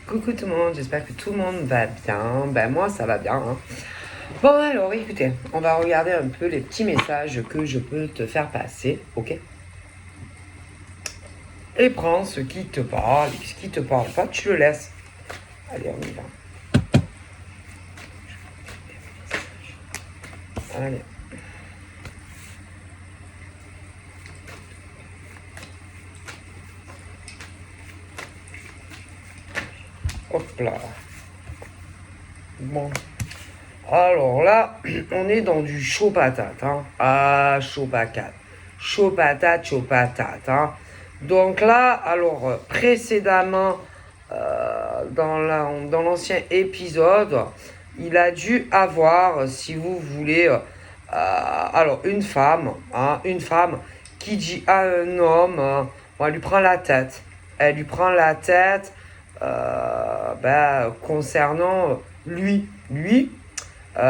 Coucou tout le monde, j'espère que tout le monde va bien. Ben moi ça va bien. Hein. Bon alors écoutez, on va regarder un peu les petits messages que je peux te faire passer, ok? Et prends ce qui te parle, et ce qui te parle pas, tu le laisses. Allez, on y va. Allez. Hop là. Bon. Alors là, on est dans du chaud patate. Hein. Ah, chaud patate. Chaud patate, chaud patate. Hein. Donc là, alors précédemment, dans l'ancien épisode, il a dû avoir, si vous voulez, alors une femme qui dit à un homme, bon, elle lui prend la tête. Elle lui prend la tête concernant lui. Elle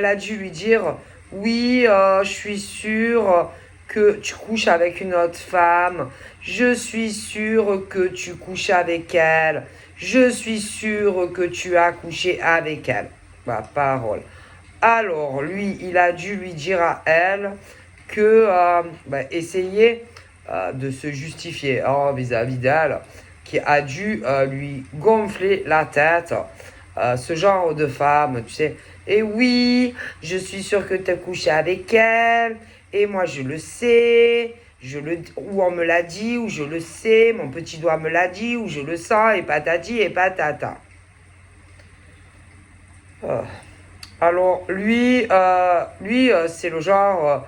a dû lui dire, oui, je suis sûre que tu couches avec une autre femme. Je suis sûre que tu couches avec elle. Je suis sûre que tu as couché avec elle. Ma parole. Alors, lui, il a dû lui dire à elle que essayer de se justifier vis-à-vis d'elle, qui a dû lui gonfler la tête. Ce genre de femme, tu sais. Et oui, je suis sûre que tu as couché avec elle. Et moi, je le sais. Ou on me l'a dit, ou je le sais. Mon petit doigt me l'a dit, ou je le sens. Et patati et patata. Alors, c'est le genre,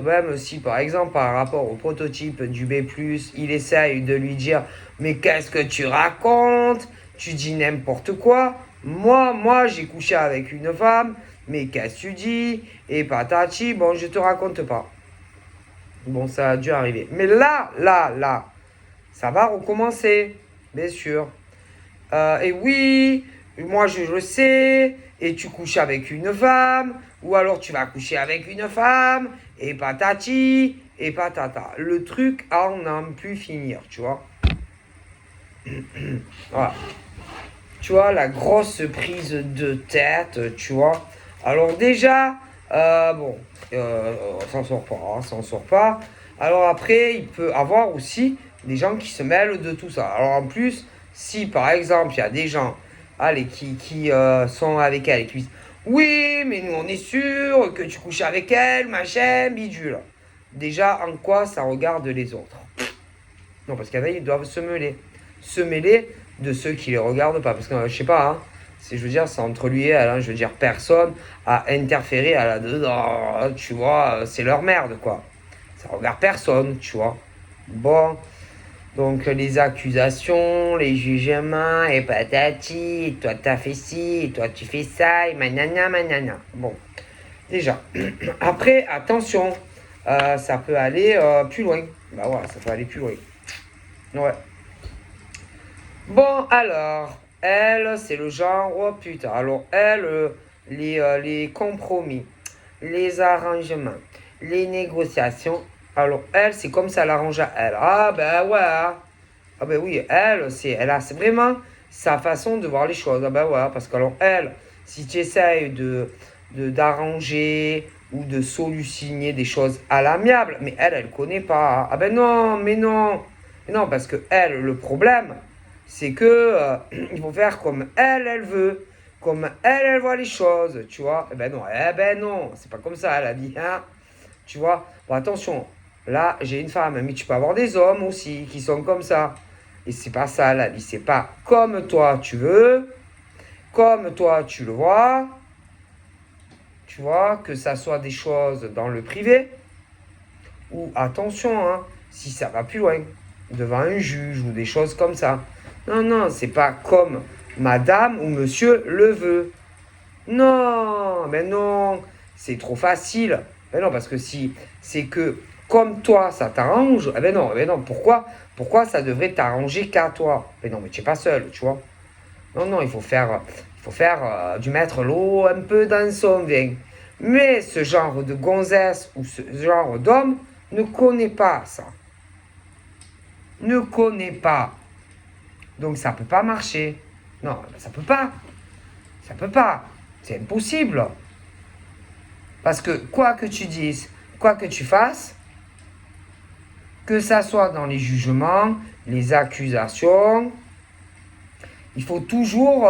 même si par exemple par rapport au prototype du B+, il essaye de lui dire, mais qu'est-ce que tu racontes? Tu dis n'importe quoi. Moi, j'ai couché avec une femme, mais qu'est-ce que tu dis? Et patati, bon, je te raconte pas. Bon, ça a dû arriver. Mais là, ça va recommencer, bien sûr. Et oui, moi je le sais, et tu couches avec une femme, ou alors tu vas coucher avec une femme, et patati, et patata. Le truc à n'en plus finir, tu vois. Voilà. Tu vois, la grosse prise de tête, tu vois. Alors déjà, on s'en sort pas, on s'en sort pas. Alors après, il peut avoir aussi des gens qui se mêlent de tout ça. Alors en plus, si par exemple, il y a des gens qui sont avec elle et qui disent oui, mais nous on est sûr que tu couches avec elle, machin, bidule. Déjà, en quoi ça regarde les autres? Non, parce qu'ils doivent se mêler. Se mêler de ceux qui les regardent pas. Parce que, je sais pas, hein, je veux dire, c'est entre lui et elle. Hein, je veux dire, personne a interféré à la dedans. Tu vois, c'est leur merde, quoi. Ça regarde personne, tu vois. Bon, donc les accusations, les jugements, et patati, et toi t'as fait ci, et toi tu fais ça, et manana, manana. Bon, déjà. Après, attention, ça peut aller plus loin. Bah voilà, ça peut aller plus loin. Ouais. Bon, alors, elle, c'est le genre, oh putain, alors elle, les compromis, les arrangements, les négociations, alors elle, c'est comme ça l'arrange à elle. Ah ben ouais, ah ben oui, elle, c'est vraiment sa façon de voir les choses. Ah ben ouais, parce que alors elle, si tu essayes d'arranger ou de solutionner des choses à l'amiable, mais elle connaît pas. Ah ben non, mais non, mais non, parce que elle, le problème, c'est que il faut faire comme elle veut, comme elle voit les choses, tu vois. Eh ben non, c'est pas comme ça la vie, hein. Tu vois. Bon, attention, là j'ai une femme, mais tu peux avoir des hommes aussi qui sont comme ça. Et c'est pas ça la vie, c'est pas comme toi tu veux, comme toi tu le vois, tu vois, que ça soit des choses dans le privé, ou attention, hein, si ça va plus loin, devant un juge ou des choses comme ça. Non, non, c'est pas comme madame ou monsieur le veut. Non, mais non, c'est trop facile. Mais non, parce que si c'est que comme toi, ça t'arrange, eh ben non, pourquoi ça devrait t'arranger qu'à toi? Mais non, mais tu n'es pas seul, tu vois. Non, non, il faut faire du mettre l'eau un peu dans son vin. Mais ce genre de gonzesse ou ce genre d'homme ne connaît pas ça. ne connaît pas. Donc ça ne peut pas marcher. Non, ça peut pas. Ça peut pas. C'est impossible. Parce que quoi que tu dises, quoi que tu fasses, que ça soit dans les jugements, les accusations, il faut toujours,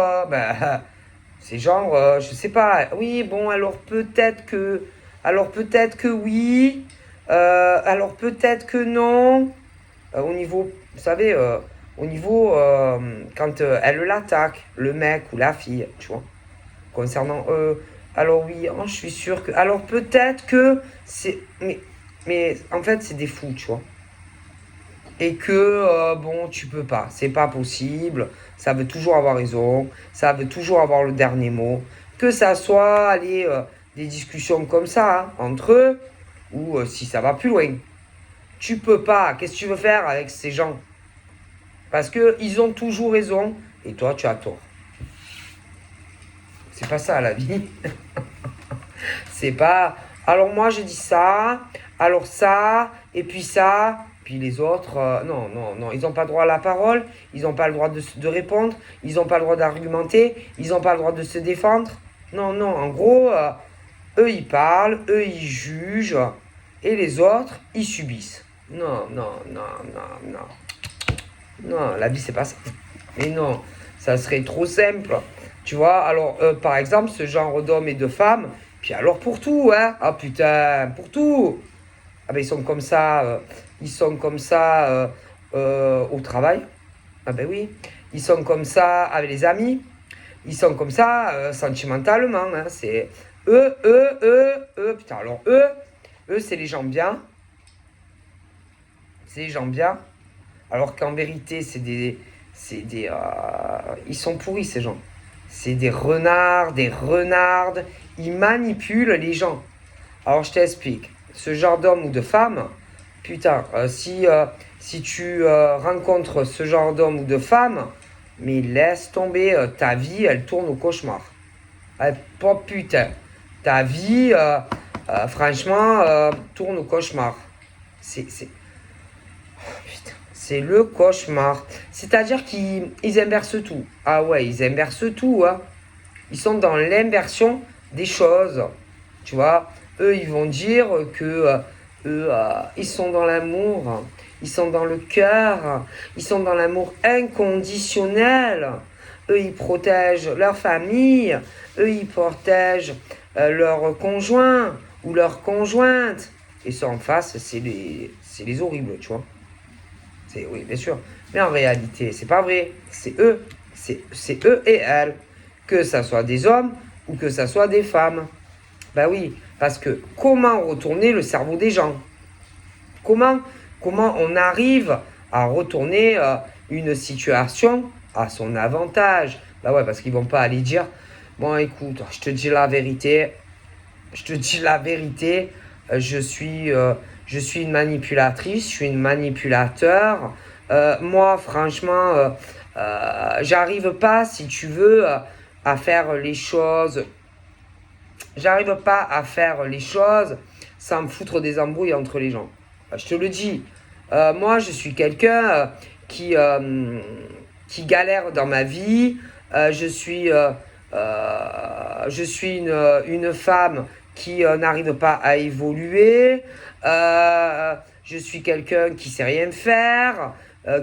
c'est genre, je sais pas, oui, bon, alors peut-être que oui, alors peut-être que non, au niveau, vous savez, au niveau, quand elle l'attaque, le mec ou la fille, tu vois, concernant, alors oui, je suis sûr que, alors peut-être que c'est, mais en fait, c'est des fous, tu vois. Et que, bon, tu peux pas, c'est pas possible, ça veut toujours avoir raison, ça veut toujours avoir le dernier mot, que ça soit, allez, des discussions comme ça, hein, entre eux, ou si ça va plus loin. Tu peux pas, qu'est-ce que tu veux faire avec ces gens? Parce que ils ont toujours raison, et toi, tu as tort. C'est pas ça, la vie. C'est pas, alors moi, je dis ça, alors ça, et puis ça, puis les autres, non, non, non, ils n'ont pas le droit à la parole, ils n'ont pas le droit de répondre, ils n'ont pas le droit d'argumenter, ils n'ont pas le droit de se défendre. Non, non, en gros, eux, ils parlent, eux, ils jugent, et les autres, ils subissent. Non, non, non, non, non. Non, la vie, c'est pas ça. Mais non, ça serait trop simple. Tu vois, alors, par exemple, ce genre d'hommes et de femmes, puis alors pour tout, hein. Ah putain, pour tout. Ah ben, ils sont comme ça au travail. Ah ben oui. Ils sont comme ça avec les amis. Ils sont comme ça sentimentalement. Hein. C'est putain, alors eux, c'est les gens bien. C'est les gens bien. Alors qu'en vérité, ils sont pourris ces gens. C'est des renards, des renardes. Ils manipulent les gens. Alors je t'explique. Ce genre d'homme ou de femme, putain, si tu rencontres ce genre d'homme ou de femme, mais laisse tomber, ta vie, elle tourne au cauchemar. Pas putain. Ta vie, franchement, tourne au cauchemar. C'est, c'est le cauchemar. C'est-à-dire qu'ils inversent tout. Ah ouais, ils inversent tout. Hein. Ils sont dans l'inversion des choses. Tu vois, eux, ils vont dire que ils sont dans l'amour. Ils sont dans le cœur. Ils sont dans l'amour inconditionnel. Eux, ils protègent leur famille. Eux, ils protègent leur conjoint ou leur conjointe. Et ça, en face, c'est les horribles, tu vois. Oui, bien sûr. Mais en réalité, c'est pas vrai. C'est eux. C'est eux et elles. Que ça soit des hommes ou que ça soit des femmes. Ben oui, parce que comment retourner le cerveau des gens? Comment on arrive à retourner une situation à son avantage? Ben ouais, parce qu'ils vont pas aller dire, bon écoute, je te dis la vérité, je suis une manipulatrice, je suis une manipulateur. Moi, franchement, j'arrive pas, si tu veux, à faire les choses. J'arrive pas à faire les choses sans me foutre des embrouilles entre les gens. Je te le dis. Moi, je suis quelqu'un qui galère dans ma vie. Je suis une femme qui n'arrive pas à évoluer. Je suis quelqu'un qui sait rien faire,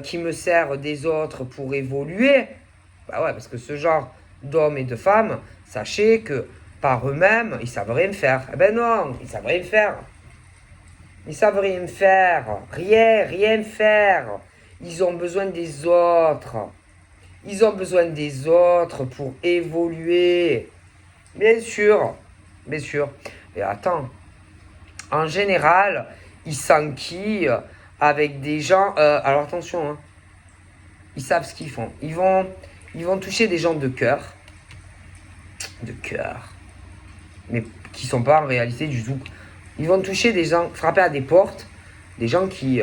qui me sert des autres pour évoluer. Bah ouais, parce que ce genre d'hommes et de femmes, sachez que par eux-mêmes, ils savent rien faire. Eh ben non, ils savent rien faire. Ils savent rien faire. Rien faire. Ils ont besoin des autres. Ils ont besoin des autres pour évoluer. Bien sûr. Bien sûr. Et attends. En général, ils s'enquillent avec des gens... alors attention, hein. Ils savent ce qu'ils font. Ils vont toucher des gens de cœur. De cœur. Mais qui sont pas en réalité du tout. Ils vont toucher des gens, frapper à des portes, des gens qui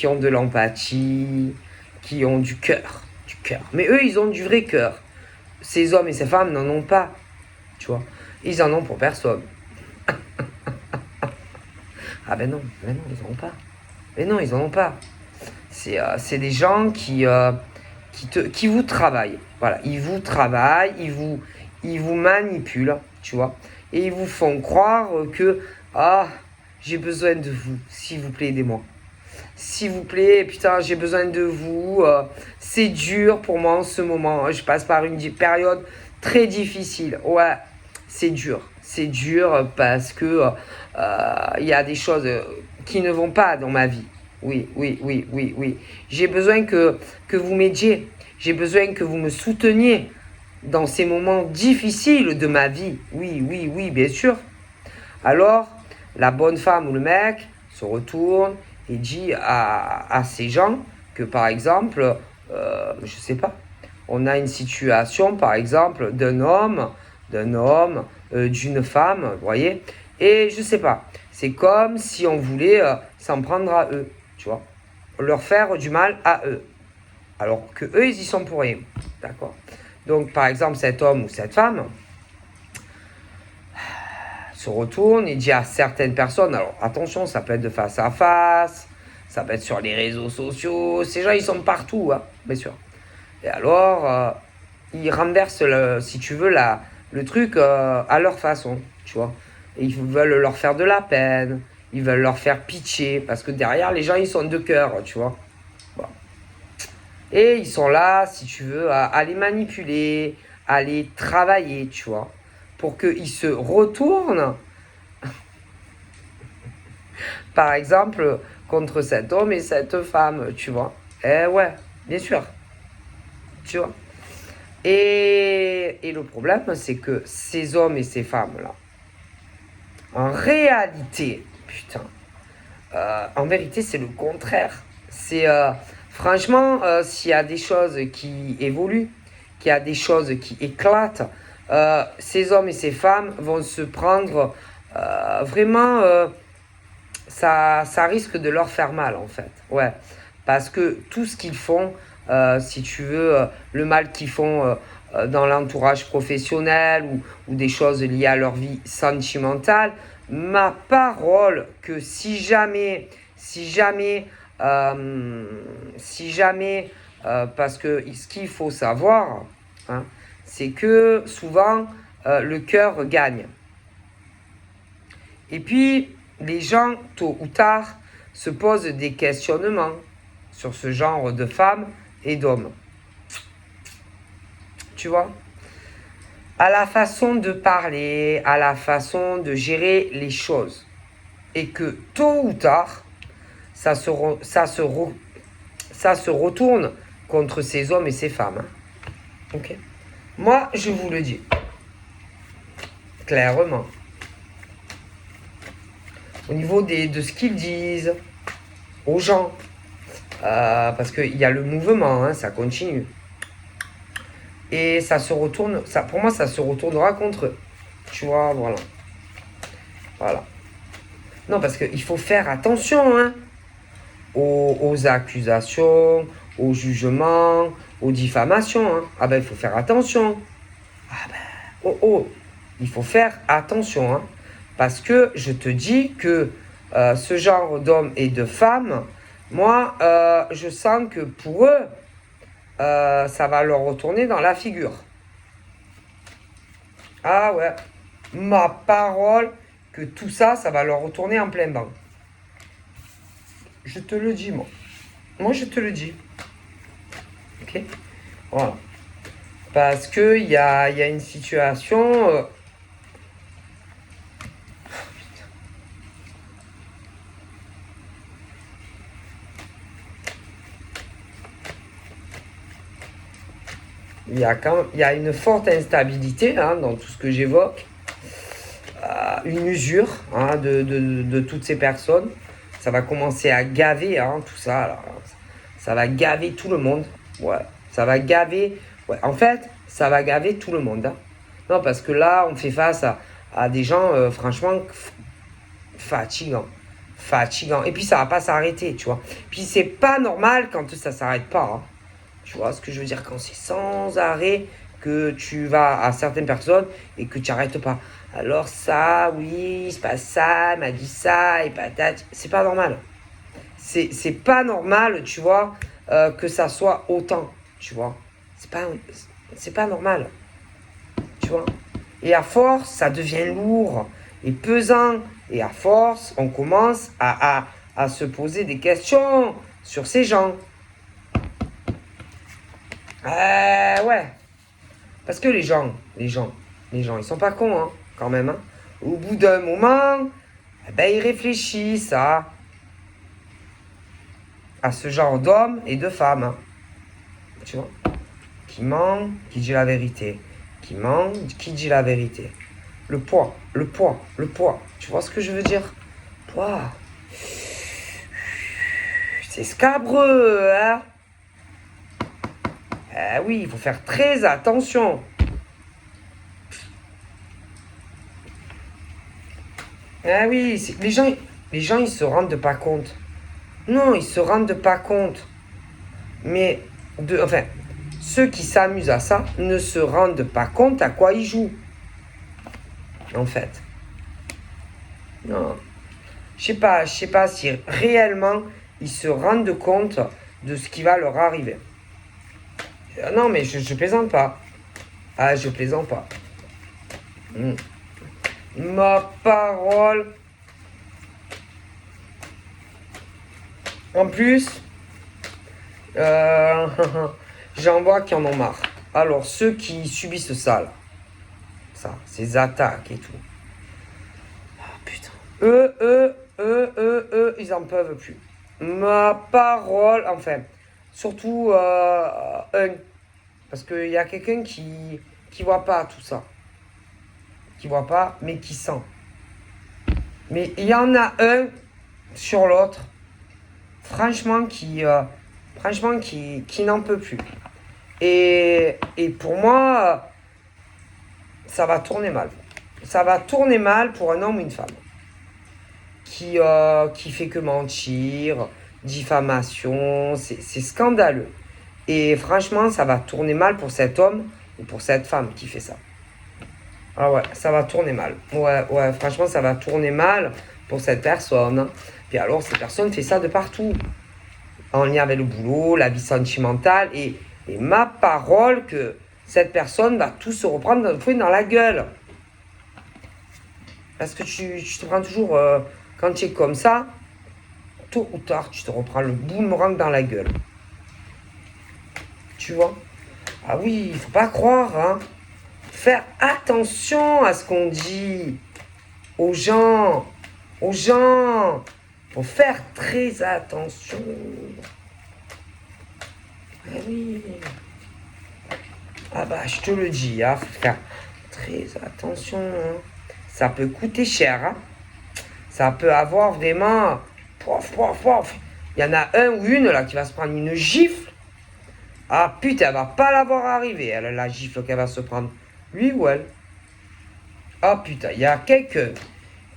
ont de l'empathie, qui ont du cœur. Du cœur. Mais eux, ils ont du vrai cœur. Ces hommes et ces femmes n'en ont pas. Tu vois. Ils en ont pour personne. Ah ben non, ils en ont pas. Mais non, ils en ont pas. C'est des gens qui vous travaillent. Voilà, ils vous travaillent, ils vous manipulent, tu vois. Et ils vous font croire que, ah, j'ai besoin de vous, s'il vous plaît, aidez-moi. S'il vous plaît, putain, j'ai besoin de vous. C'est dur pour moi en ce moment. Je passe par une période très difficile. Ouais, c'est dur. C'est dur parce que y a des choses qui ne vont pas dans ma vie. Oui, oui, oui, oui, oui. J'ai besoin que vous m'aidiez. J'ai besoin que vous me souteniez dans ces moments difficiles de ma vie. Oui, oui, oui, bien sûr. Alors, la bonne femme ou le mec se retourne et dit à ces gens que, par exemple, je sais pas, on a une situation, par exemple, d'un homme, d'une femme, vous voyez, et je sais pas, c'est comme si on voulait s'en prendre à eux, tu vois, leur faire du mal à eux, alors que eux, ils y sont pour rien, d'accord. Donc, par exemple, cet homme ou cette femme se retourne et dit à certaines personnes, alors attention, ça peut être de face à face, ça peut être sur les réseaux sociaux, ces gens ils sont partout, hein, bien sûr. Et alors, ils renversent, si tu veux, le truc à leur façon, tu vois. Et ils veulent leur faire de la peine, ils veulent leur faire pitié, parce que derrière, les gens ils sont de cœur, tu vois. Bon. Et ils sont là, si tu veux, à les manipuler, à les travailler, tu vois, pour qu'ils se retournent par exemple, contre cet homme et cette femme, tu vois. Eh ouais, bien sûr, tu vois. Et le problème, c'est que ces hommes et ces femmes-là, en réalité, putain, en vérité, c'est le contraire. C'est, franchement, s'il y a des choses qui évoluent, qu'il y a des choses qui éclatent, ces hommes et ces femmes vont se prendre vraiment ça risque de leur faire mal en fait. Ouais. Parce que tout ce qu'ils font, si tu veux, le mal qu'ils font dans l'entourage professionnel ou des choses liées à leur vie sentimentale, ma parole que si jamais, parce que ce qu'il faut savoir, hein, c'est que souvent le cœur gagne. Et puis, les gens, tôt ou tard, se posent des questionnements sur ce genre de femmes et d'hommes. Tu vois? À la façon de parler, à la façon de gérer les choses. Et que tôt ou tard, ça se retourne contre ces hommes et ces femmes. Hein. Ok? Moi, je vous le dis. Clairement. Au niveau de ce qu'ils disent aux gens. Parce qu'il y a le mouvement, hein, ça continue. Et ça se retourne, pour moi, ça se retournera contre eux. Tu vois, voilà. Voilà. Non, parce qu'il faut faire attention, hein, aux accusations, aux jugements, aux diffamations. Hein. Ah ben, il faut faire attention. Ah ben, il faut faire attention, hein. Parce que je te dis que ce genre d'hommes et de femmes, moi, je sens que pour eux, ça va leur retourner dans la figure. Ah ouais, ma parole que tout ça, ça va leur retourner en plein banc. Je te le dis, moi. Moi, je te le dis. Ok? Voilà. Parce qu'il y a une situation... Il y a une forte instabilité hein, dans tout ce que j'évoque. Une usure hein, de toutes ces personnes. Ça va commencer à gaver hein, tout ça. Alors, ça va gaver tout le monde. Ouais, ça va gaver. Ouais, en fait, ça va gaver tout le monde. Hein. Non, parce que là, on fait face à des gens, franchement, fatigants. Fatigants. Et puis, ça va pas s'arrêter, tu vois. Puis, c'est pas normal quand ça s'arrête pas. Hein. Tu vois ce que je veux dire? Quand c'est sans arrêt que tu vas à certaines personnes et que tu n'arrêtes pas. Alors ça, oui, il se passe ça, il m'a dit ça, et patate. C'est pas normal. c'est pas normal, tu vois, que ça soit autant, tu vois. C'est pas normal, tu vois. Et à force, ça devient lourd et pesant. Et à force, on commence à se poser des questions sur ces gens. Ouais. Parce que les gens, ils sont pas cons, hein, quand même. Hein. Au bout d'un moment, eh ben, ils réfléchissent à ce genre d'hommes et de femmes. Hein, tu vois. Qui ment, qui dit la vérité. Qui ment, qui dit la vérité. Le poids, le poids, le poids. Tu vois ce que je veux dire? Poids. C'est scabreux, hein? Eh oui, il faut faire très attention. Eh oui, les gens, ils se rendent pas compte. Non, ils se rendent pas compte. Mais, enfin, ceux qui s'amusent à ça ne se rendent pas compte à quoi ils jouent. En fait. Non. Je sais pas si réellement ils se rendent compte de ce qui va leur arriver. Non, mais je plaisante pas. Ah, je plaisante pas. Mm. Ma parole. En plus, j'en vois qui en ont marre. Alors, ceux qui subissent ça, là, ça, ces attaques et tout. Ah, putain. Ils en peuvent plus. Ma parole, enfin, surtout un. Parce qu'il y a quelqu'un qui voit pas tout ça. Qui voit pas, mais qui sent. Mais il y en a un sur l'autre, franchement, qui n'en peut plus. Et pour moi, ça va tourner mal. Ça va tourner mal pour un homme ou une femme qui fait que mentir, diffamation, c'est scandaleux. Et franchement, ça va tourner mal pour cet homme ou pour cette femme qui fait ça. Ah ouais, ça va tourner mal. Ouais, franchement, ça va tourner mal pour cette personne. Hein. Puis alors, cette personne fait ça de partout. En lien avec le boulot, la vie sentimentale. Et ma parole que cette personne va tout se reprendre dans la gueule. Parce que tu te prends toujours, quand tu es comme ça, tôt ou tard, tu te reprends le boomerang dans la gueule. Tu vois? Ah oui, il faut pas croire, hein. Faire attention à ce qu'on dit aux gens. Aux gens. Faut faire très attention. Ah oui. Ah bah, je te le dis, hein, faut faire très attention. Hein. Ça peut coûter cher. Hein. Ça peut avoir vraiment... Pof, pof, pof. Il y en a un ou une là qui va se prendre une gifle. Ah putain, elle va pas l'avoir arrivé, elle, la gifle qu'elle va se prendre. Lui ou elle. Ah putain, il y a quelqu'un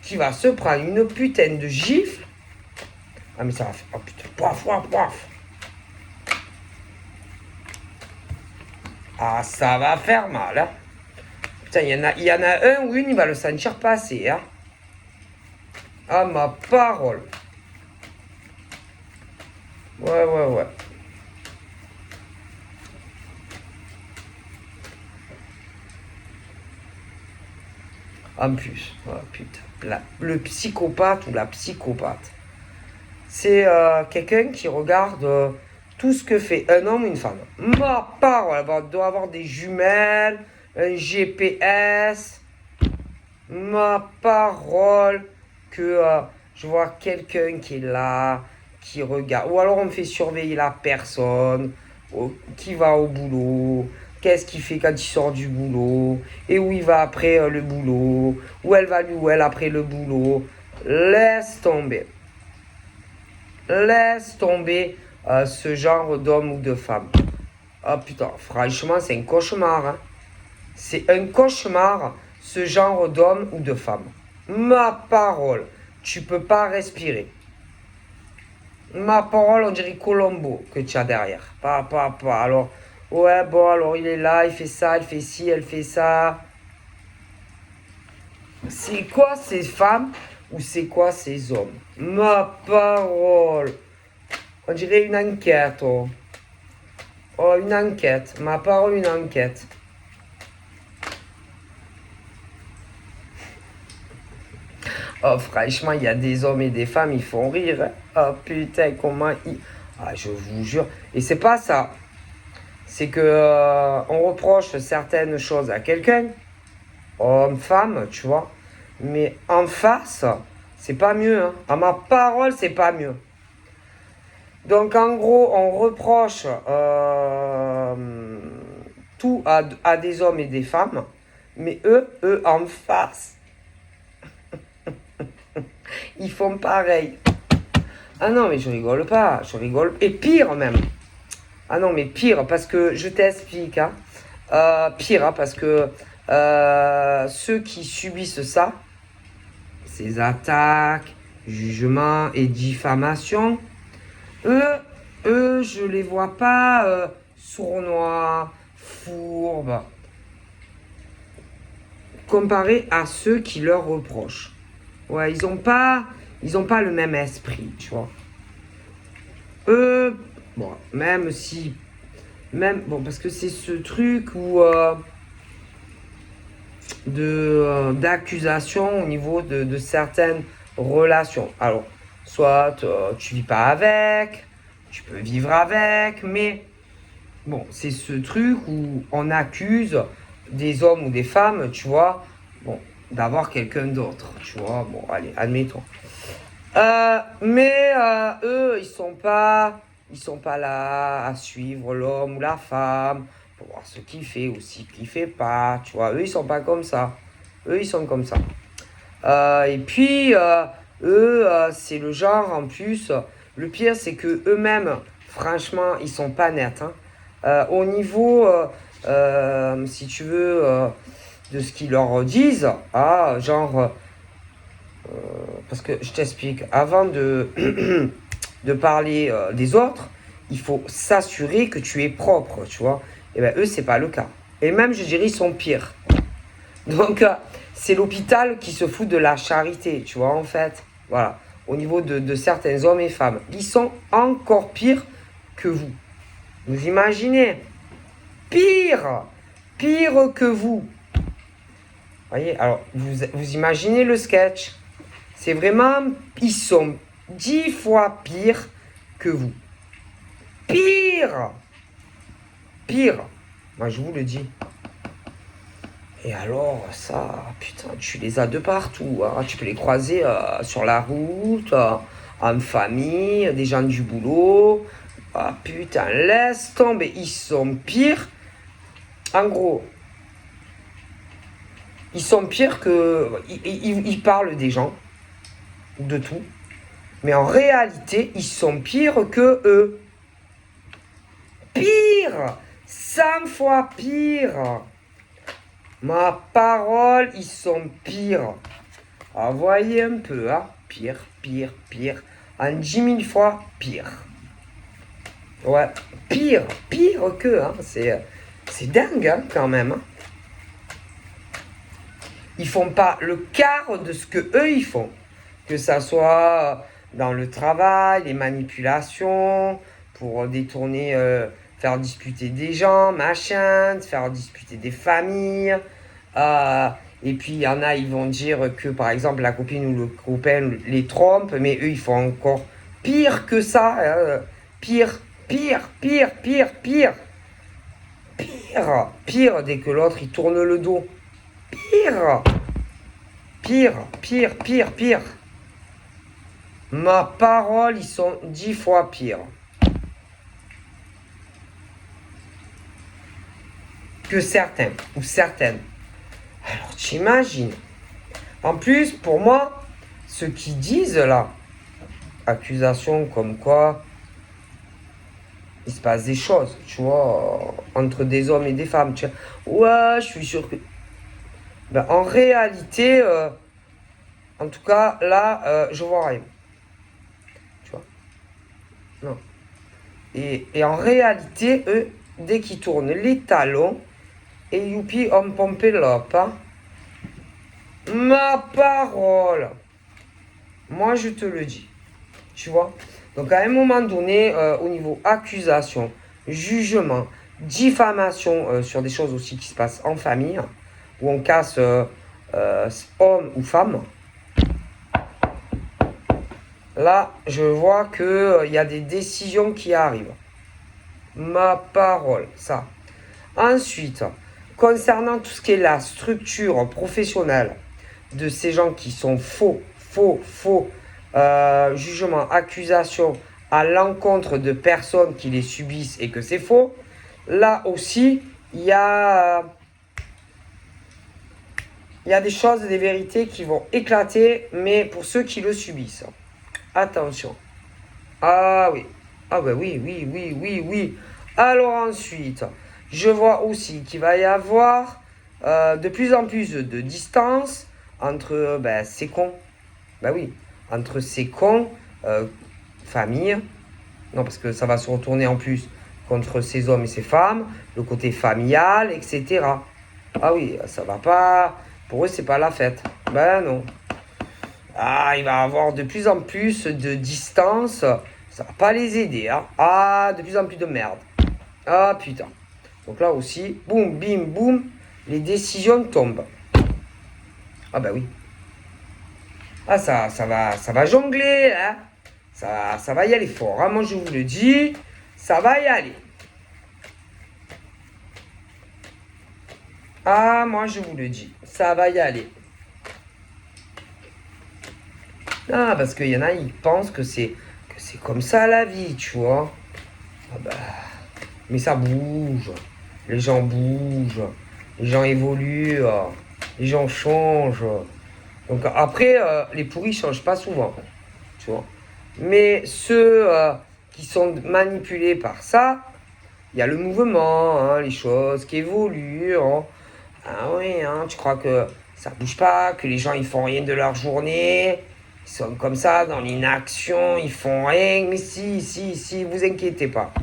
qui va se prendre une putain de gifle. Ah mais ça va faire... Oh putain, poif, poif, poif. Ah, ça va faire mal, hein. Putain, il y en a un ou une, il va le sentir passer, hein. Ah, ma parole. Ouais. En plus, oh, putain. Le psychopathe ou la psychopathe, c'est quelqu'un qui regarde tout ce que fait un homme ou une femme. Ma parole, elle doit avoir des jumelles, un GPS. Ma parole que je vois quelqu'un qui est là, qui regarde. Ou alors on me fait surveiller la personne, qui va au boulot, qu'est-ce qu'il fait quand il sort du boulot, et où il va après le boulot, où elle va lui ou elle après le boulot. Laisse tomber. Laisse tomber ce genre d'homme ou de femme. Ah putain, franchement, c'est un cauchemar. Hein. C'est un cauchemar, ce genre d'homme ou de femme. Ma parole, tu peux pas respirer. Ma parole, on dirait Colombo que tu as derrière. Pas. Alors, ouais, bon, alors il est là, il fait ça, il fait ci, elle fait ça. C'est quoi ces femmes ou c'est quoi ces hommes? Ma parole. On dirait une enquête. Oh. Oh, une enquête. Ma parole, une enquête. Oh, franchement, il y a des hommes et des femmes, ils font rire. Hein. Oh, putain, comment ils... Ah, je vous jure. Et c'est pas ça. C'est que on reproche certaines choses à quelqu'un, homme, femme, tu vois. Mais en face, c'est pas mieux. Hein. À ma parole, c'est pas mieux. Donc, en gros, on reproche tout à des hommes et des femmes. Mais eux, en face, ils font pareil. Ah non, mais je rigole pas, je rigole. Et pire même. Ah non, mais pire, parce que je t'explique. Hein. Pire, hein, parce que ceux qui subissent ça, ces attaques, jugements et diffamations, eux, je les vois pas sournois, fourbes, comparés à ceux qui leur reprochent. Ouais, ils ont pas le même esprit, tu vois. Eux, bon, bon, parce que c'est ce truc où d'accusation au niveau de certaines relations. Alors, soit tu vis pas avec, tu peux vivre avec, mais bon, c'est ce truc où on accuse des hommes ou des femmes, tu vois, bon, d'avoir quelqu'un d'autre, tu vois, bon, allez, admettons. Mais eux, ils sont pas là à suivre l'homme ou la femme pour voir ce qu'il fait ou ce qu'il fait pas, tu vois. Eux, ils sont pas comme ça. Eux, ils sont comme ça. Et puis, eux, c'est le genre, en plus, le pire, c'est que eux-mêmes, franchement, ils sont pas nets. Hein. Au niveau, si tu veux, de ce qu'ils leur disent, genre, parce que je t'explique, avant de, de parler des autres, il faut s'assurer que tu es propre, tu vois. Et bien, eux, c'est pas le cas. Et même, je dirais, ils sont pires. Donc, c'est l'hôpital qui se fout de la charité, tu vois, en fait. Voilà. Au niveau de certains hommes et femmes. Ils sont encore pires que vous. Vous imaginez? Pire! Pire que vous. Voyez, alors, vous imaginez le sketch? C'est vraiment, ils sont 10 fois pires que vous. Pire! Pire! Moi, je vous le dis. Et alors, ça, putain, tu les as de partout. Hein. Tu peux les croiser sur la route, en famille, des gens du boulot. Ah putain, laisse tomber. Ils sont pires. En gros, ils sont pires que... Ils parlent des gens, de tout. Mais en réalité, ils sont pires que eux. Pire! 100 fois pire! Ma parole, ils sont pires. Ah, voyez un peu, hein? Pire, pire, pire. En 10 000 fois pire. Ouais, pire que, hein? C'est dingue, hein, quand même. Hein? Ils font pas le quart de ce que eux ils font. Que ça soit dans le travail, les manipulations, pour détourner, faire disputer des gens, machin, faire disputer des familles. Et puis il y en a, ils vont dire que par exemple la copine ou le copain les trompe, mais eux ils font encore pire que ça. Pire, pire, pire, pire, pire. Pire, pire dès que l'autre il tourne le dos. Pire, pire, pire, pire, pire. Ma parole, ils sont 10 fois pires. Que certains, ou certaines. Alors, t'imagines. En plus, pour moi, ceux qui disent là, accusations comme quoi il se passe des choses, tu vois, entre des hommes et des femmes. Tu vois. Ouais, je suis sûr que... Ben, en réalité, en tout cas, là, je vois rien. Tu vois. Non. Et en réalité, eux, dès qu'ils tournent les talons, et youpi, on pompe l'op. Hein. Ma parole. Moi, je te le dis. Tu vois. Donc à un moment donné, au niveau accusation, jugement, diffamation sur des choses aussi qui se passent en famille, où on casse homme ou femme, là, je vois qu'il y a des décisions qui arrivent. Ma parole, ça. Ensuite, concernant tout ce qui est la structure professionnelle de ces gens qui sont faux, jugement, accusation à l'encontre de personnes qui les subissent et que c'est faux, là aussi, il y a des choses, des vérités qui vont éclater, mais pour ceux qui le subissent. Attention. Ah oui. Ah ben oui. Alors ensuite, je vois aussi qu'il va y avoir de plus en plus de distance entre ces cons. Ben oui, entre ces cons, famille. Non, parce que ça va se retourner en plus contre ces hommes et ces femmes, le côté familial, etc. Ah oui, ça va pas. Pour eux, c'est pas la fête. Ben non. Ah, il va avoir de plus en plus de distance. Ça va pas les aider. Hein. Ah, de plus en plus de merde. Ah, putain. Donc là aussi, boum, bim, boum, les décisions tombent. Ah bah oui. Ah, ça va jongler. Hein. Ça va y aller fort. Hein. Moi, je vous le dis, ça va y aller. Ah, moi, je vous le dis, ça va y aller. Ah, parce qu'il y en a, ils pensent que c'est comme ça la vie, tu vois. Ah bah, mais ça bouge. Les gens bougent. Les gens évoluent. Les gens changent. Donc après, les pourris changent pas souvent. Tu vois. Mais ceux qui sont manipulés par ça, il y a le mouvement, hein, les choses qui évoluent. Hein. Ah oui, hein, tu crois que ça bouge pas, que les gens ils font rien de leur journée, ils sont comme ça dans l'inaction, ils font rien. Mais si, vous inquiétez pas.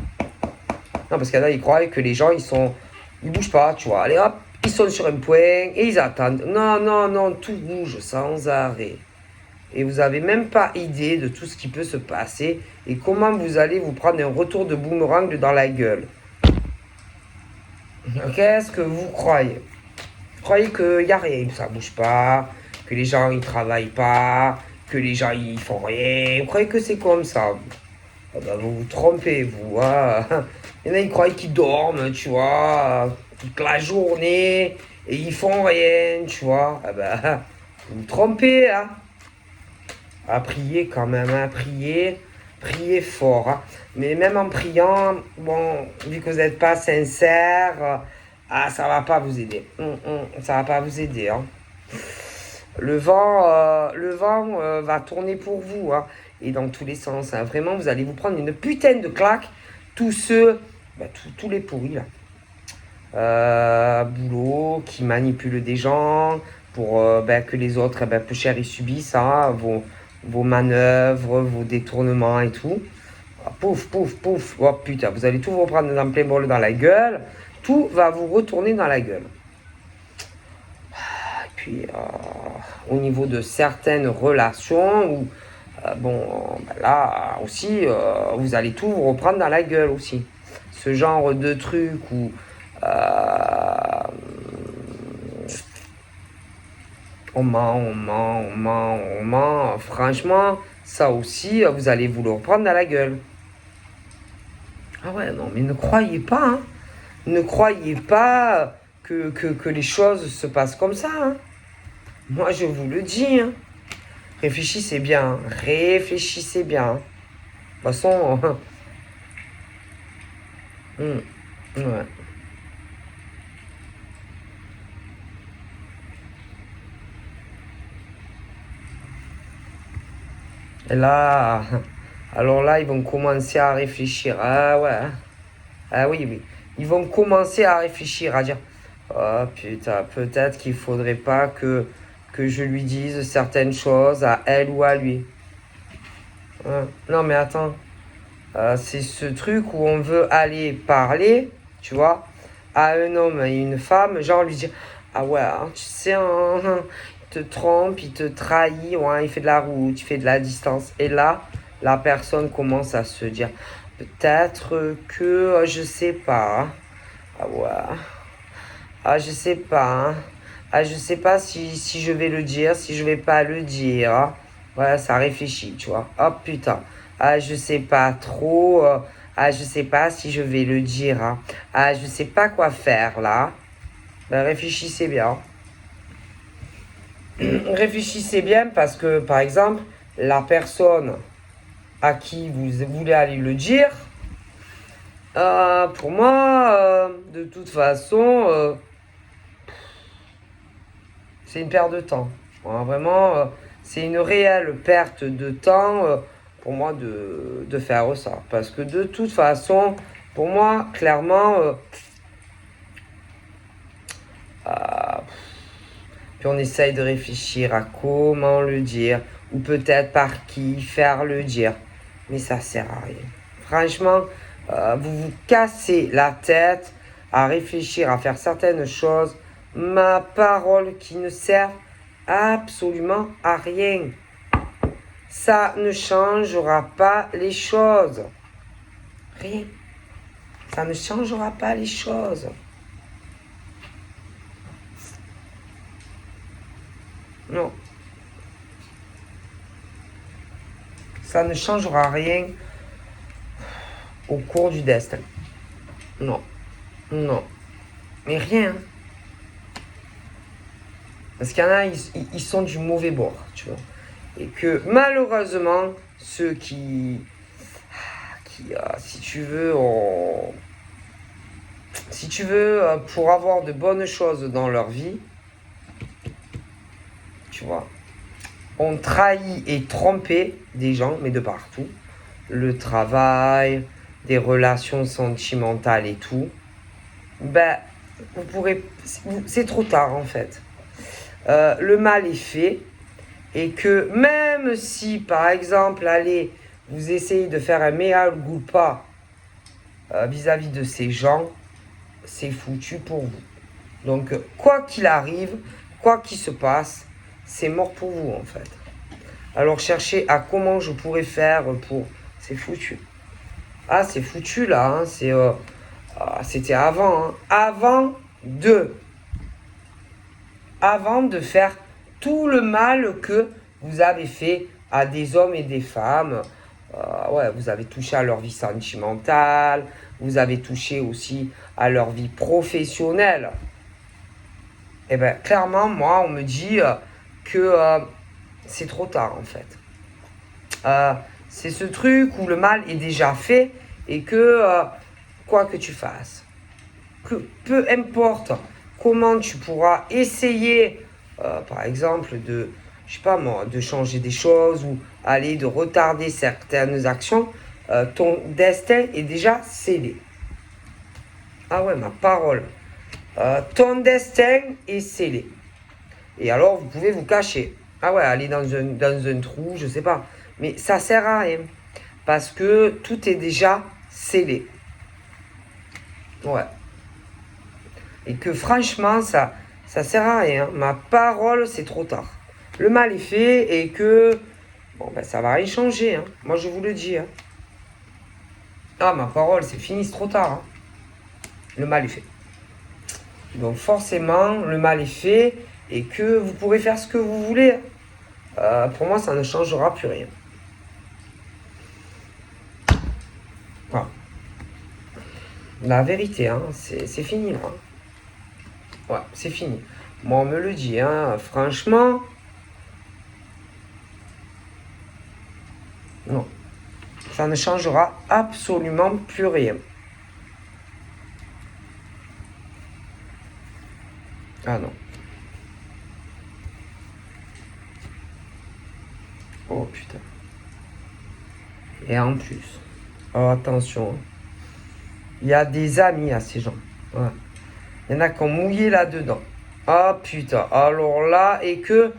Non, parce qu'il y en a, ils croient que les gens ils bougent pas, tu vois. Allez hop, ils sont sur un point et ils attendent. Non, tout bouge sans arrêt. Et vous n'avez même pas idée de tout ce qui peut se passer et comment vous allez vous prendre un retour de boomerang dans la gueule. Qu'est-ce que vous croyez? Vous croyez qu'il n'y a rien, que ça bouge pas, que les gens ils travaillent pas, que les gens ils font rien. Vous croyez que c'est comme ça? Ah bah, vous vous trompez, vous. Hein. Il y en a, ils croient qu'ils dorment, tu vois, toute la journée, et ils font rien, tu vois. Ah bah, vous vous trompez, hein. À prier quand même, hein, prier fort. Hein. Mais même en priant, bon, vu que vous n'êtes pas sincère, ça va pas vous aider. Ça va pas vous aider. Hein. Le vent va tourner pour vous, hein, et dans tous les sens. Hein. Vraiment, vous allez vous prendre une putain de claque. Tous ceux, tous les pourris là, boulot, qui manipulent des gens pour que les autres, peu cher, ils subissent hein, vos manœuvres, vos détournements et tout. Ah, pouf. Oh putain, vous allez tout vous reprendre dans plein bol dans la gueule. Tout va vous retourner dans la gueule. Et puis, au niveau de certaines relations, où, là aussi, vous allez tout vous reprendre dans la gueule aussi. Ce genre de truc où on ment. Franchement, ça aussi, vous allez vous le reprendre dans la gueule. Ah ouais, non, mais ne croyez pas, hein. Ne croyez pas que les choses se passent comme ça, hein. Moi, je vous le dis, hein. Réfléchissez bien. De toute façon, ouais. Et là, alors là, ils vont commencer à réfléchir. Ah ouais. Ah oui. Ils vont commencer à réfléchir, à dire, oh putain, peut-être qu'il faudrait pas que je lui dise certaines choses à elle ou à lui. Non mais attends, c'est ce truc où on veut aller parler, tu vois, à un homme et une femme, genre lui dire, ah ouais, hein, tu sais, il te trompe, il te trahit, ouais, il fait de la route, il fait de la distance. Et là, la personne commence à se dire, peut-être que, je sais pas. Ah ouais. Ah, je sais pas. Ah, je sais pas si je vais le dire, si je vais pas le dire. Ouais, ça réfléchit, tu vois. Oh putain. Ah, je sais pas trop. Ah, je sais pas si je vais le dire. Ah, je sais pas quoi faire là. Ben, réfléchissez bien. Réfléchissez bien parce que, par exemple, la personne à qui vous voulez aller le dire, pour moi, de toute façon, c'est une perte de temps. Vraiment, c'est une réelle perte de temps pour moi de faire ça. Parce que de toute façon, pour moi, clairement, euh, puis on essaye de réfléchir à comment le dire, ou peut-être par qui faire le dire. Mais ça sert à rien. Franchement, vous vous cassez la tête à réfléchir, à faire certaines choses. Ma parole qui ne sert absolument à rien. Ça ne changera pas les choses. Rien. Ça ne changera pas les choses. Non. Ça ne changera rien au cours du destin. Non. Non. Mais rien. Parce qu'il y en a, ils sont du mauvais bord, tu vois. Et que malheureusement, ceux qui si tu veux, si tu veux, pour avoir de bonnes choses dans leur vie, tu vois, ont trahi et trompé des gens, mais de partout. Le travail, des relations sentimentales et tout. Ben, vous pourrez, c'est trop tard en fait. Le mal est fait et que même si, par exemple, allez, vous essayez de faire un mea culpa vis-à-vis de ces gens, c'est foutu pour vous. Donc, quoi qu'il arrive, quoi qu'il se passe, c'est mort pour vous en fait. Alors, cherchez à comment je pourrais faire pour... C'est foutu. Ah, c'est foutu là, hein, c'était avant. Hein. Avant de faire tout le mal que vous avez fait à des hommes et des femmes. Ouais, vous avez touché à leur vie sentimentale, vous avez touché aussi à leur vie professionnelle. Et bien, clairement, moi, on me dit que c'est trop tard, en fait. C'est ce truc où le mal est déjà fait et que, quoi que tu fasses, que peu importe comment tu pourras essayer, par exemple, je sais pas moi, de changer des choses ou aller de retarder certaines actions, ton destin est déjà scellé. Ah ouais, ma parole. Ton destin est scellé. Et alors, vous pouvez vous cacher. Ah ouais, aller dans un trou, je sais pas. Mais ça sert à rien. Parce que tout est déjà scellé. Ouais. Et que franchement, ça sert à rien. Ma parole, c'est trop tard. Le mal est fait et que... Bon, ben ça va rien changer. Hein. Moi, je vous le dis. Hein. Ah, ma parole, c'est fini, c'est trop tard. Hein. Le mal est fait. Donc forcément, le mal est fait et que vous pourrez faire ce que vous voulez. Pour moi, ça ne changera plus rien. Voilà. La vérité, hein, c'est fini. Hein. Ouais, c'est fini. Moi, on me le dit, hein, franchement. Non. Ça ne changera absolument plus rien. Ah non. Oh putain. Et en plus, alors attention, il y a des amis à ces gens. Ouais. Il y en a qui ont mouillé là-dedans. Ah putain. Alors là, et que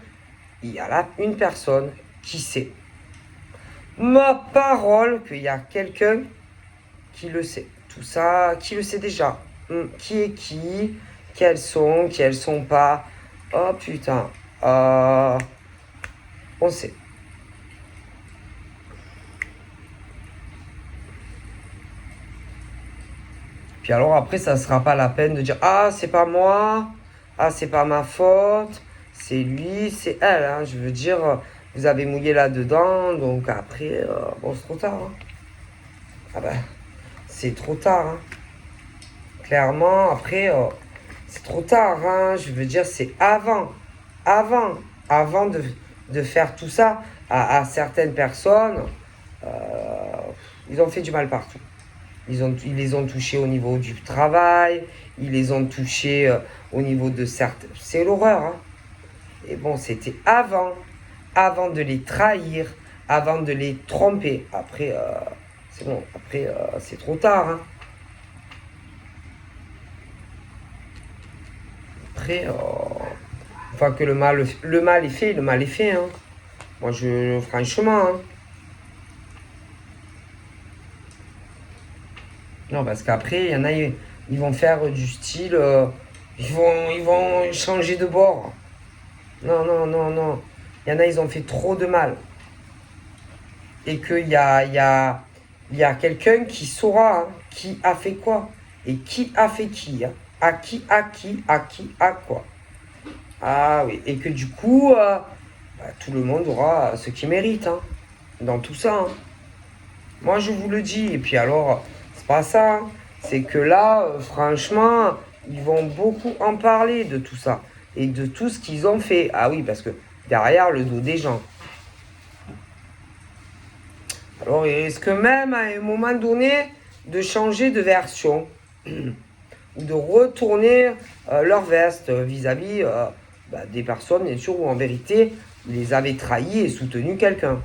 il y a là une personne qui sait. Ma parole qu'il y a quelqu'un qui le sait. Tout ça, qui le sait déjà. Qui est qui, qui elles sont pas. Oh putain. On sait. Puis alors après, ça sera pas la peine de dire ah c'est pas moi, ah c'est pas ma faute, c'est lui, c'est elle. Hein. Je veux dire, vous avez mouillé là-dedans, donc après, bon c'est trop tard. Hein. Ah ben, c'est trop tard. Hein. Clairement, après, c'est trop tard. Hein. Je veux dire, c'est avant, avant de faire tout ça à certaines personnes, euh, ils ont fait du mal partout. Ils les ont touchés au niveau du travail, ils les ont touchés au niveau de certains. C'est l'horreur. Hein. Et bon, c'était avant de les trahir, avant de les tromper. Après, c'est bon, après, c'est trop tard. Hein. Après, une fois que le mal est fait, le mal est fait. Hein. Moi, franchement, hein. Non, parce qu'après, il y en a, ils vont faire du style, ils vont changer de bord. Non, non, non, non. Il y en a, ils ont fait trop de mal. Et il y a quelqu'un qui saura hein, qui a fait quoi. Et qui a fait qui. Hein. À qui, à quoi. Ah oui, et que du coup, tout le monde aura ce qu'il mérite. Hein, dans tout ça. Hein. Moi, je vous le dis. Et puis alors, c'est pas ça. Hein. C'est que là, franchement, ils vont beaucoup en parler de tout ça. Et de tout ce qu'ils ont fait. Ah oui, parce que derrière le dos des gens. Alors, il risque même à un moment donné de changer de version. Ou de retourner leur veste vis-à-vis des personnes, bien sûr, où en vérité, ils les avaient trahis et soutenu quelqu'un.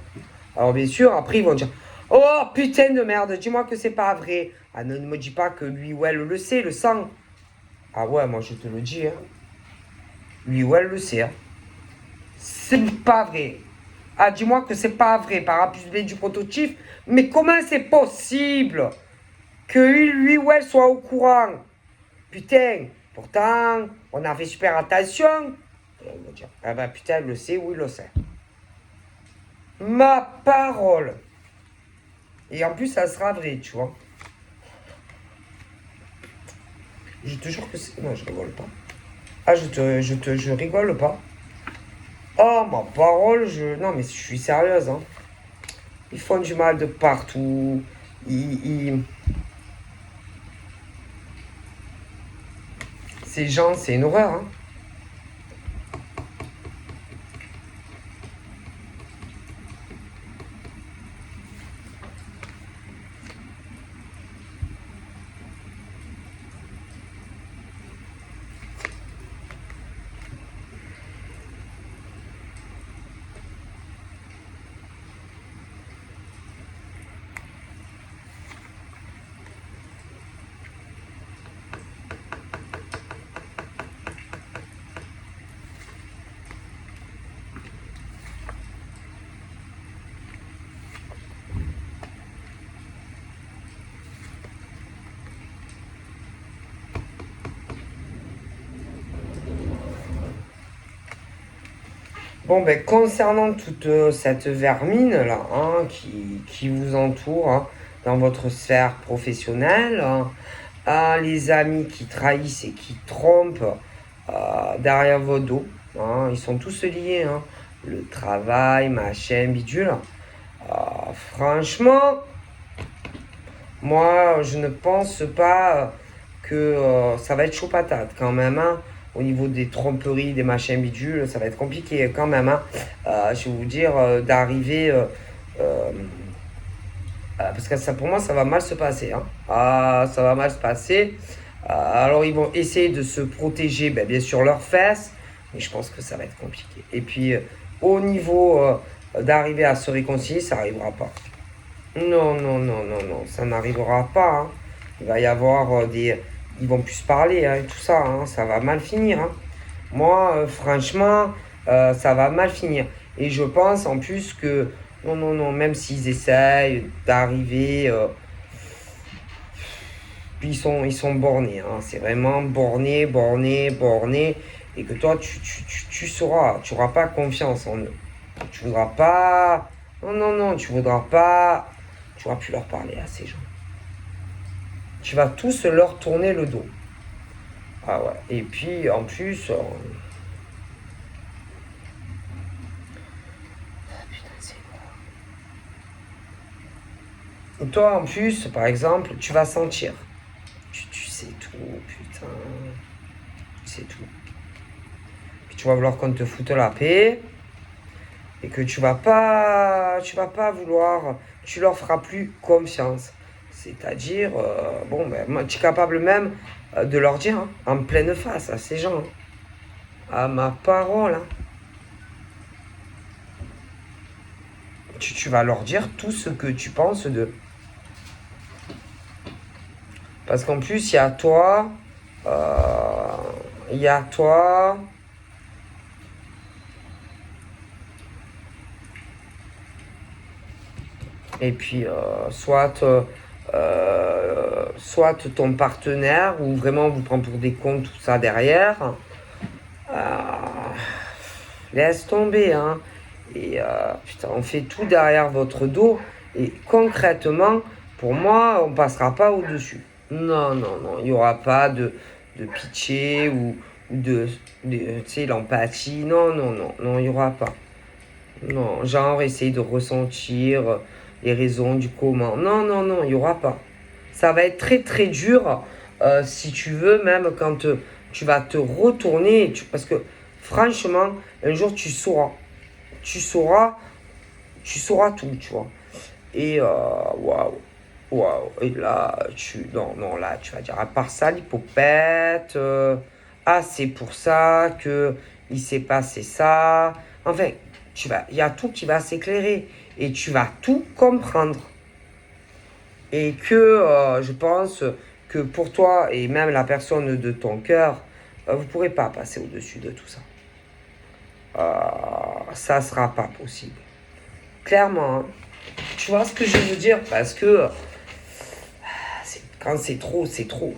Alors, bien sûr, après, ils vont dire oh putain de merde, dis-moi que c'est pas vrai. Ah, ne me dis pas que lui ou elle le sait, le sang. Ah ouais, moi je te le dis. Hein. Lui ou elle le sait. Hein. C'est pas vrai. Ah, dis-moi que c'est pas vrai par A plus B du prototype. Mais comment c'est possible que lui ou elle soit au courant? Putain, pourtant, on a fait super attention. Et on va dire, ah ben putain, elle le sait, oui, il le sait. Ma parole. Et en plus, ça sera vrai, tu vois. Je te jure que c'est... Non, je rigole pas. Ah, je rigole pas. Oh, ma parole, non, mais je suis sérieuse, hein. Ils font du mal de partout. Ces gens, c'est une horreur, hein. Bon, ben, concernant toute cette vermine là, hein, qui vous entoure hein, dans votre sphère professionnelle, hein, les amis qui trahissent et qui trompent derrière vos dos, hein, ils sont tous liés. Hein, le travail, machin, bidule. Franchement, moi, je ne pense pas que ça va être chaud patate quand même. Hein. Au niveau des tromperies, des machins bidules, ça va être compliqué quand même. Hein. Je vais vous dire, d'arriver... parce que ça, pour moi, ça va mal se passer. Hein. Ça va mal se passer. Alors, ils vont essayer de se protéger, ben, bien sûr, leurs fesses. Mais je pense que ça va être compliqué. Et puis, au niveau d'arriver à se réconcilier, ça n'arrivera pas. Non, non, non, non, non, ça n'arrivera pas. Hein. Il va y avoir des... Ils vont plus se parler hein, et tout ça. Hein. Ça va mal finir. Hein. Moi, franchement, ça va mal finir. Et je pense en plus que... Non, non, non, même s'ils essayent d'arriver... ils sont bornés. Hein. C'est vraiment borné, borné, borné. Et que toi, tu sauras. Tu n'auras pas confiance en eux. Tu voudras pas... Non, non, non, tu voudras pas... Tu n'auras plus leur parler à ces gens. tu vas tous leur tourner le dos. Ah ouais. Et puis, en plus... putain, c'est quoi? Toi, en plus, par exemple, tu vas sentir. Tu sais tout, putain. Tu sais tout. Puis tu vas vouloir qu'on te foute la paix. Et que tu vas pas vouloir, tu leur feras plus confiance. C'est-à-dire, bon, ben, moi, tu es capable même de leur dire hein, en pleine face à ces gens, hein, à ma parole, hein, tu vas leur dire tout ce que tu penses d'eux. Parce qu'en plus, il y a toi, il y a toi, et puis soit ton partenaire, ou vraiment on vous prend pour des cons, tout ça derrière. Laisse tomber, hein. Et putain, on fait tout derrière votre dos. Et concrètement, pour moi, on passera pas au-dessus. Non, non, non. Il n'y aura pas de pitié ou tu sais, l'empathie. Non, non, non, non, il n'y aura pas. Non, genre, essayer de ressentir les raisons du comment. Non, non, non, il n'y aura pas. Ça va être très, très dur, si tu veux, même quand tu vas te retourner. Parce que, franchement, un jour, tu sauras. Tu sauras, tu sauras tout, tu vois. Et, waouh, waouh. Et là, non, non, là, tu vas dire, à part ça, l'hypopète, ah, c'est pour ça que il s'est passé ça. Enfin, il y a tout qui va s'éclairer et tu vas tout comprendre. Et que je pense que pour toi et même la personne de ton cœur, vous ne pourrez pas passer au-dessus de tout ça. Ça ne sera pas possible. Clairement, hein. Tu vois ce que je veux dire? Parce que quand c'est trop,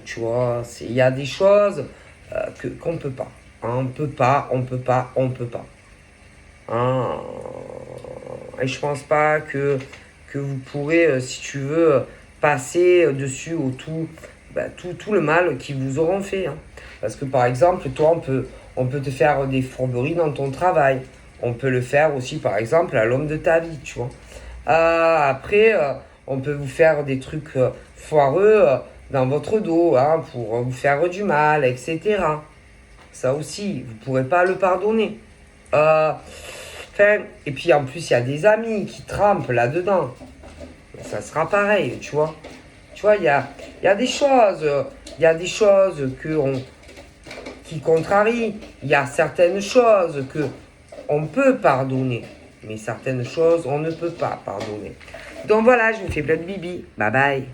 tu vois. Il y a des choses qu'on ne peut pas. On ne peut pas, on ne peut pas, on ne peut pas. Hein. Et je pense pas que vous pourrez, si tu veux, passer dessus au tout le mal qu'ils vous auront fait. Hein. Parce que par exemple, toi, on peut te faire des fourberies dans ton travail. On peut le faire aussi, par exemple, à l'homme de ta vie, tu vois. Après, on peut vous faire des trucs foireux dans votre dos hein, pour vous faire du mal, etc. Ça aussi, vous ne pourrez pas le pardonner. Et puis en plus, il y a des amis qui trempent là-dedans. Ça sera pareil, tu vois. Tu vois, il y a des choses, qui contrarient. Il y a certaines choses que on peut pardonner, mais certaines choses, on ne peut pas pardonner. Donc voilà, je vous fais plein de bibi. Bye bye.